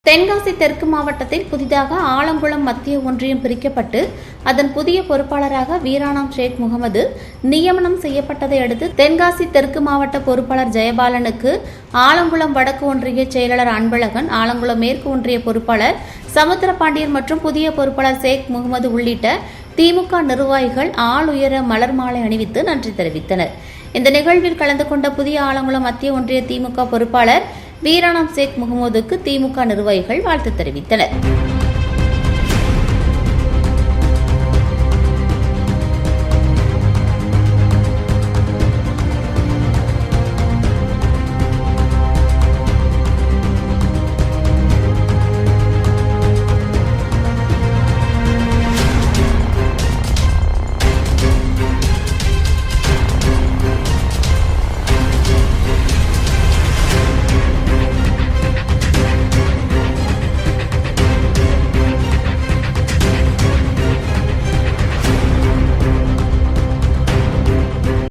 தென்காசி தெற்கு மாவட்டத்தில் புதிதாக ஆலங்குளம் மத்திய ஒன்றியம் பிரிக்கப்பட்டு அதன் புதிய பொறுப்பாளராக வீராணம் ஷேக் முகமது நியமனம் செய்யப்பட்டதை அடுத்து தென்காசி தெற்கு மாவட்ட பொறுப்பாளர் ஜெயபாலனுக்கு ஆலங்குளம் வடக்கு ஒன்றிய செயலாளர் அன்பழகன், ஆலங்குளம் மேற்கு ஒன்றிய பொறுப்பாளர் சமுத்திரபாண்டியன் மற்றும் புதிய பொறுப்பாளர் ஷேக் முகமது உள்ளிட்ட திமுக நிர்வாகிகள் ஆளுயர மலர் மாலை அணிவித்து நன்றி தெரிவித்தனர். இந்த நிகழ்வில் கலந்து கொண்ட புதிய ஆலங்குளம் மத்திய ஒன்றிய திமுக பொறுப்பாளர் வீராணம் ஷேக் முகமதுக்கு திமுக நிர்வாகிகள் வாழ்த்து தெரிவித்தனர்.